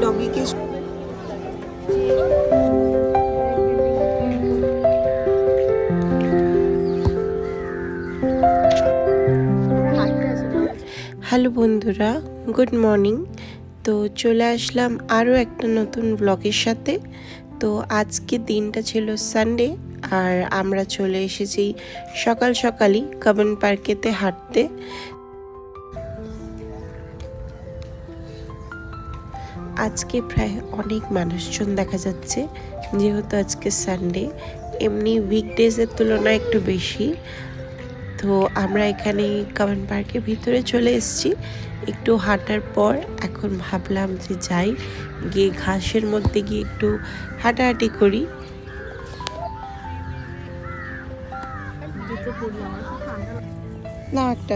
Doggy के hello বন্ধুরা, good morning. তো চলে আসলাম আরও একটা নতুন ব্লগের সাথে। তো আজকে দিনটা ছিল সানডে, আর আমরা চলে এসেছি সকাল সকালই কাবন পার্কেতে হাঁটতে। আজকে প্রায় অনেক মানুষজন দেখা যাচ্ছে, যেহেতু আজকে সানডে। এমনি উইকডেজের তুলনায় একটু বেশি। তো আমরা এখানে কাবন পার্কের ভিতরে চলে এসেছি। একটু হাঁটার পর এখন ভাবলাম যে যাই, গিয়ে ঘাসের মধ্যে গিয়ে একটু হাঁটাহাঁটি করি। না একটা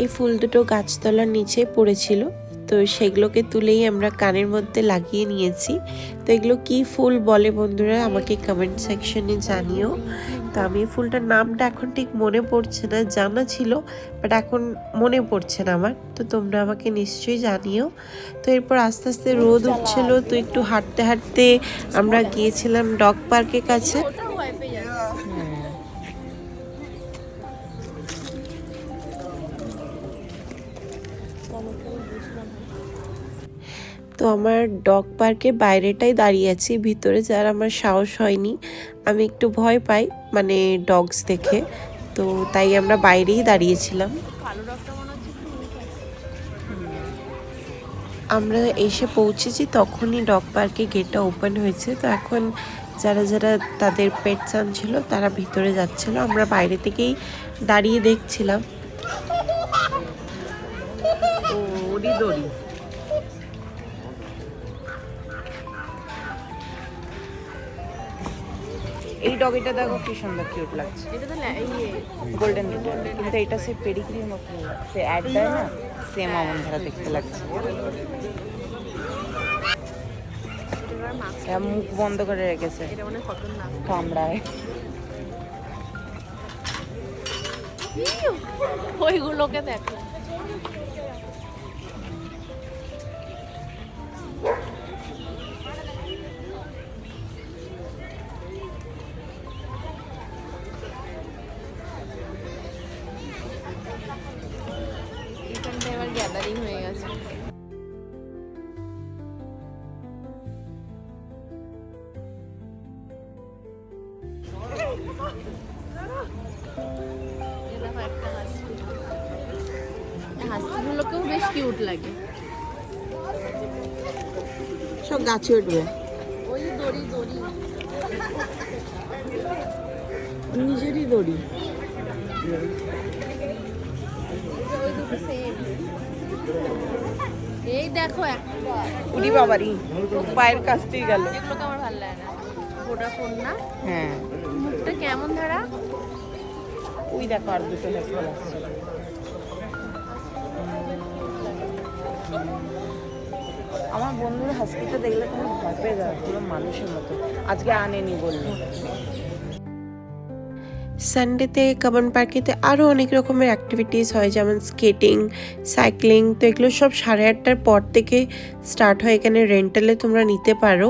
এই ফুল দুটো গাছতলার নিচে পড়েছিল, তো সেগুলোকে তুলেই আমরা কানের মধ্যে লাগিয়ে নিয়েছি। তো এগুলো কি ফুল বলে বন্ধুরা আমাকে কমেন্ট সেকশনে জানিও। তো আমি ফুলটার নামটা এখন ঠিক মনে পড়ছে না, জানা ছিল বাট এখন মনে পড়ছে না আমার। তো তোমরা আমাকে নিশ্চয়ই জানিও। তো এরপর আস্তে আস্তে রোদ উঠছিল, তো একটু হাঁটতে হাঁটতে আমরা গিয়েছিলাম ডগ পার্কের কাছে। তো আমার ডগ পার্কের বাইরেটাই দাঁড়িয়ে আছি, ভিতরে যার আমার সাহস হয়নি। আমি একটু ভয় পাই মানে ডগস দেখে, তো তাই আমরা বাইরেই দাঁড়িয়েছিলাম। আমরা এসে পৌঁছেছি তখনই ডগ পার্কে গেটটা ওপেন হয়েছে। তো এখন যারা যারা তাদের পেটস আনছিল তারা ভিতরে যাচ্ছিল, আমরা বাইরে থেকেই দাঁড়িয়ে দেখছিলাম। এই ডগিটা দেখো কি সুন্দর কিউট লাগছে। এটা তো গোল্ডেন রিট্রিভার, কিন্তু এটা সে পেডিগ্রির মতো সে অ্যাড দেয় না, সেম আমন ধারা দেখতে লাগছে। মুখ বন্ধ করে রেখেছে, কামড়ায়। ওইগুলোকে দেখো। এখানটা এবার গ্যাদারিং হয়ে গেছে। হাঁসগুলোকেও বেশ কিউট লাগে। সব গাছে উঠবে। ওই দড়ি দড়ি নিজেরই দড়ি। এই দেখো একটা উড়ি বাবারি, পায়ের কাছতেই গেল। এগুলোকে আমার ভালো লাগে না। ভোডাফোন না? হ্যাঁ, মুখটা কেমন ধারা। ওই দেখো আর দুটো হেসল আসছে। আমার বন্ধুরা হাসকিটা দেখলে কোনো ভয় পেয়ে যাবে, পুরো মানুষের মতো। আজকে আনেনি বললো। সানডেতে কাবন পার্কেতে আরও অনেক রকমের অ্যাক্টিভিটিস হয়, যেমন স্কেটিং, সাইক্লিং। তো এগুলো সব 8:30টার পর থেকে স্টার্ট হয়। এখানে রেন্টালে তোমরা নিতে পারো।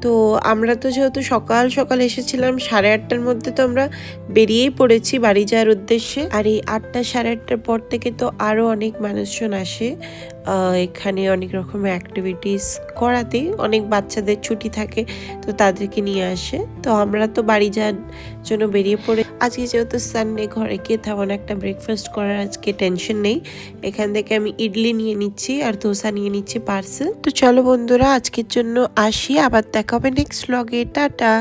তো আমরা তো যেহেতু সকাল সকাল এসেছিলাম, 8:30টার মধ্যে তো আমরা বেরিয়েই পড়েছি বাড়ি যাওয়ার উদ্দেশ্যে। আর এই 8টা 8:30টার পর থেকে তো আরও অনেক মানুষজন আসে এখানে অনেক রকমের অ্যাক্টিভিটিস করাতে। অনেক বাচ্চাদের ছুটি থাকে, তো তাদেরকে নিয়ে আসে। তো আমরা তো বাড়ি যাওয়ার জন্য বেরিয়ে পড়ে। আজকে যেহেতু সানডে, ঘরে গিয়ে তেমন একটা ব্রেকফাস্ট করার আজকে টেনশন নেই। এখান থেকে আমি ইডলি নিয়ে নিচ্ছি আর ধোসা নিয়ে নিচ্ছি পার্সেল। তো চলো বন্ধুরা, আজকের জন্য আসি, আবার দেখা হবে নেক্সট ব্লগে। টাটা।